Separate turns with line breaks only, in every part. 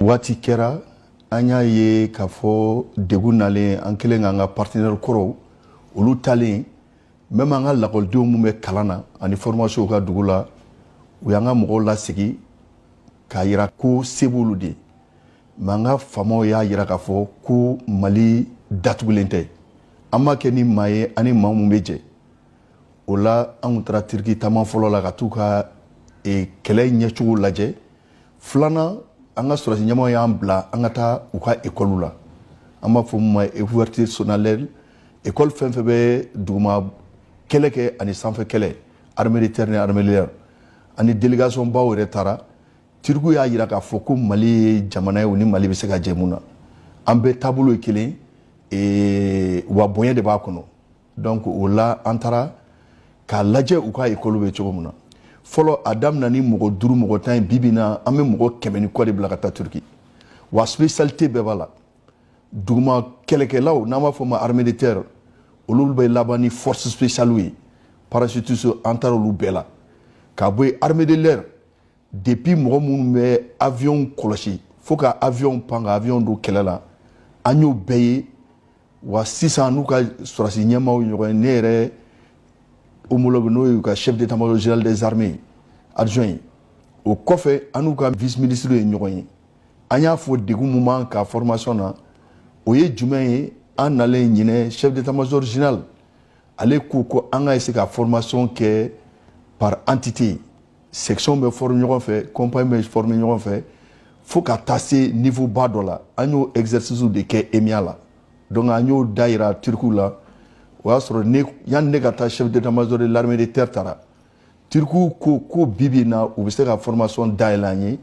Waati kɛra an y'a ye k'a fɔ degun nalen an kɛlen k'an ka partenaire kɔrɔw olu talen même an ka lakɔlidenw mun bɛ kalan na ani formation ka dugu la u y'an ka mɔgɔw lasigi k'a yira ko se b'olu de mais an ka faamaw y'a yira k'a fɔ ko Mali datugulen tɛ an ma kɛ ni maa ye ani maa mun bɛ jɛ o la an kun taara Turki taama fɔlɔ la ka t'u ka kɛlɛ ɲɛcogo lajɛ filanan an ka sɔrɔsi ɲɛmɔgɔ y'an bila an ka taa u ka école la an b'a fɔ mun ma ouverture solennelle école fɛn fɛn bɛ duguma kɛlɛ kɛ ani sanfɛ kɛlɛ armée de terre ni armée de l'air ani délégation baw yɛrɛ taara Turkiw y'a yira k'a fɔ ko Mali ye jamana ye u ni Mali bɛ se ka jɛ mun na an bɛɛ taabolo ye kelen wa bonya de b'a kɔnɔ donc o la an taara k'a lajɛ u ka école bɛ cogo min na fɔlɔ a daminɛ ni mɔgɔ 5 mɔgɔ 10 bi bi na an bɛ mɔgɔ 100 ni kɔ de bila ka taa Turki wa spécialité bɛɛ b'a la duguma kɛlɛkɛlaw n'an b'a fɔ ma armée de terre olu bɛ laban ni force spéciale ye parachutistes an taara olu bɛɛ la ka bɔ yen armée de l'air depuis mɔgɔ minnu bɛ avion kɔlɔsi fo ka avion pan ka avion don kɛlɛ la an y'o bɛɛ ye wa sisan n'u ka sɔrɔsi ɲɛmaaw ɲɔgɔn ye ne yɛrɛ homologue n'o ye ka chef d'état-major général des armées adjoint o kɔfɛ an n'u ka vice ministre ye ɲɔgɔn ye an y'a fɔ degun mun b'an ka formation na o ye jumɛn ye an nalen ɲinɛ chef d'état-major général ale ko an ka essayer ka formation kɛ par entité section bɛ former ɲɔgɔn fɛ compagnie bɛ former ɲɔgɔn fɛ fo ka taa se niveau ba dɔ la an y'o exercice de kɛ EMIA la donc an y'o da yira Turkiw la o y'a sɔrɔ yanni ne ka taa chef d'état-major de l'armée de terre taara Turkiw ko bibi na u bɛ se ka formation dayɛlɛ an ye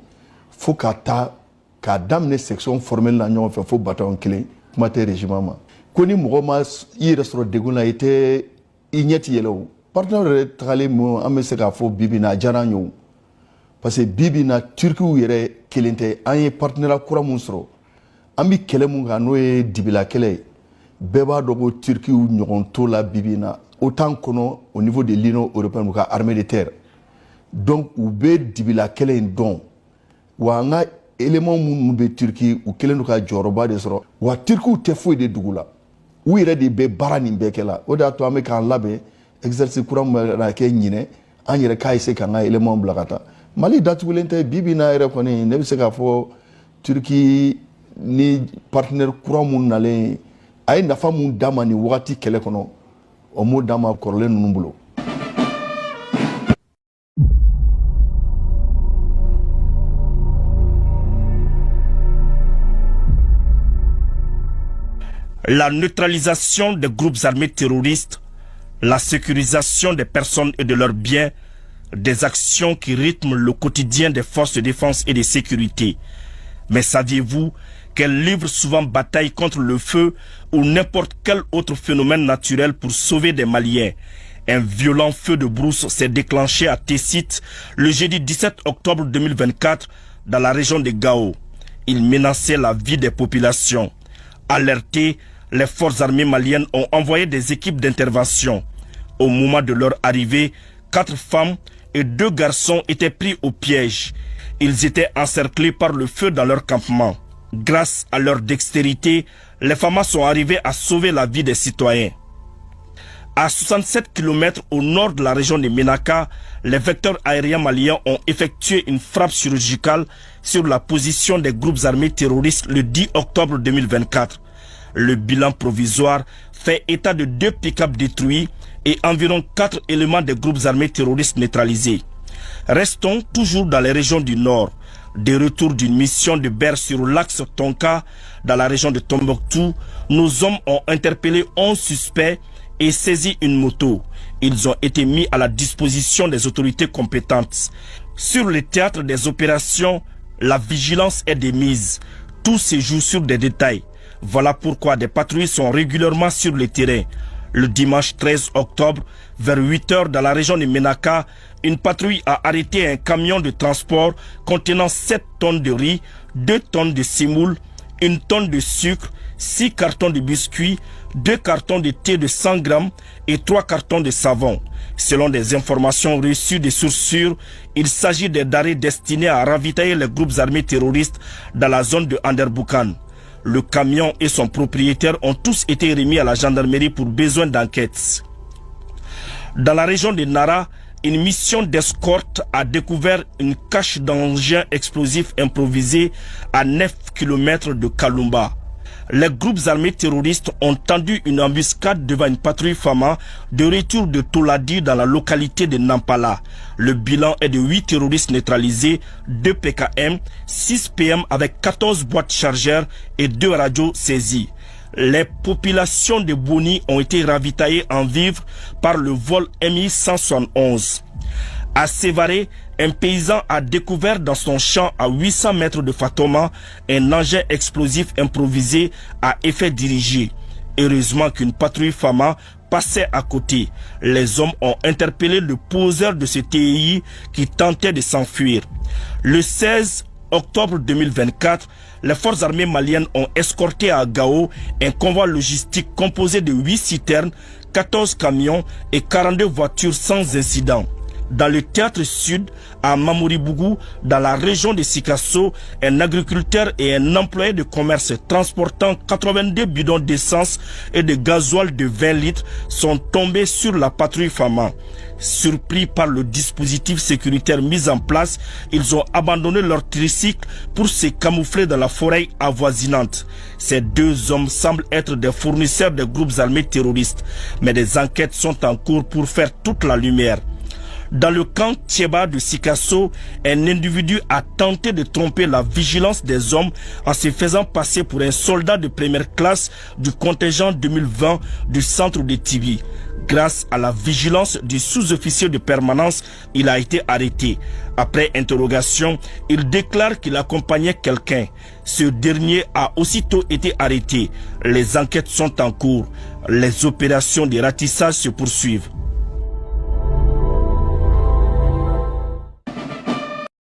fo ka taa k'a daminɛ section formelle la ɲɔgɔn fɛ fo bataillon 1 kuma tɛ régiment ma ko ni mɔgɔ ma i yɛrɛ sɔrɔ degun la i tɛ i ɲɛ ti yɛlɛ o partenaire yɛrɛ tagalen mun an bɛ se k'a fɔ bibi na a diyara an ye o parce que bibi na Turkiw yɛrɛ kelen tɛ an ye partenaire kura mun sɔrɔ an bɛ kɛlɛ mun kan n'o ye dibila kɛlɛ ye bɛɛ b'a dɔn ko Turkiw ɲɔgɔn t'o la bibi na autant kɔnɔ au niveau de l'Union européenne u ka armée de terre donc u bɛ dibila kɛlɛ in dɔn wa an ka élément minnu bɛ Turki u kɛlen don ka jɔyɔrɔba de sɔrɔ wa Turkiw tɛ foyi de dugu la u yɛrɛ de bɛ baara nin bɛɛ kɛ la o de y'a to an bɛ k'an labɛn exercice kura min bɛ kɛ ɲinɛ an yɛrɛ k'a essayer k'an ka élément bila ka taa Mali datugulen tɛ bi bi na yɛrɛ kɔni ne bɛ se k'a fɔ Turki ni partenaire kura mun nalen a ye nafa mun d'a ma nin wagati kɛlɛ kɔnɔ o m'o d'a ma kɔrɔlen ninnu bolo.
La neutralisation des groupes armés terroristes, la sécurisation des personnes et de leurs biens, des actions qui rythment le quotidien des forces de défense et de sécurité. Mais saviez-vous qu'elles livrent souvent bataille contre le feu ou n'importe quel autre phénomène naturel pour sauver des Maliens? Un violent feu de brousse s'est déclenché à Tessit le jeudi 17 octobre 2024 dans la région de Gao. Il menaçait la vie des populations. Alertés, les forces armées maliennes ont envoyé des équipes d'intervention. Au moment de leur arrivée, 4 femmes et 2 garçons étaient pris au piège. Ils étaient encerclés par le feu dans leur campement. Grâce à leur dextérité, les FAMA sont arrivés à sauver la vie des citoyens. À 67 km au nord de la région de Ménaka, les vecteurs aériens maliens ont effectué une frappe chirurgicale sur la position des groupes armés terroristes le 10 octobre 2024. Le bilan provisoire fait état de 2 pick-up détruits et environ 4 éléments des groupes armés terroristes neutralisés. Restons toujours dans les régions du nord. Des retours d'une mission de berre sur l'axe Tonka dans la région de Tombouctou, nos hommes ont interpellé 11 suspects et saisi une moto. Ils ont été mis à la disposition des autorités compétentes. Sur le théâtre des opérations, la vigilance est démise. Tout se joue sur des détails. Voilà pourquoi des patrouilles sont régulièrement sur le terrain. Le dimanche 13 octobre, vers 8 h dans la région de Ménaka, une patrouille a arrêté un camion de transport contenant 7 tonnes de riz, 2 tonnes de semoule, 1 tonne de sucre, 6 cartons de biscuits, 2 cartons de thé de 100 grammes et 3 cartons de savon. Selon des informations reçues des sources sûres, il s'agit des denrées destinées à ravitailler les groupes armés terroristes dans la zone de Anderboukan. Le camion et son propriétaire ont tous été remis à la gendarmerie pour besoin d'enquête. Dans la région de Nara, une mission d'escorte a découvert une cache d'engins explosifs improvisés à 9 km de Kalumba. Les groupes armés terroristes ont tendu une embuscade devant une patrouille Fama de retour de Toladi dans la localité de Nampala. Le bilan est de 8 terroristes neutralisés, 2 PKM, 6 PM avec 14 boîtes chargeurs et 2 radios saisies. Les populations de Boni ont été ravitaillées en vivres par le vol Mi-171. À Sévaré, un paysan a découvert dans son champ à 800 mètres de Fatoma un engin explosif improvisé à effet dirigé. Heureusement qu'une patrouille Fama passait à côté. Les hommes ont interpellé le poseur de ce TI qui tentait de s'enfuir. Le 16 octobre 2024, les forces armées maliennes ont escorté à Gao un convoi logistique composé de 8 citernes, 14 camions et 42 voitures sans incident. Dans le théâtre sud, à Mamoribougou, dans la région de Sikasso, un agriculteur et un employé de commerce transportant 82 bidons d'essence et de gasoil de 20 litres sont tombés sur la patrouille Fama. Surpris par le dispositif sécuritaire mis en place, ils ont abandonné leur tricycle pour se camoufler dans la forêt avoisinante. Ces 2 hommes semblent être des fournisseurs des groupes armés terroristes, mais des enquêtes sont en cours pour faire toute la lumière. Dans le camp Thieba de Sikasso, un individu a tenté de tromper la vigilance des hommes en se faisant passer pour un soldat de première classe du contingent 2020 du centre de Tibi. Grâce à la vigilance du sous-officier de permanence, il a été arrêté. Après interrogation, il déclare qu'il accompagnait quelqu'un. Ce dernier a aussitôt été arrêté. Les enquêtes sont en cours. Les opérations de ratissage se poursuivent.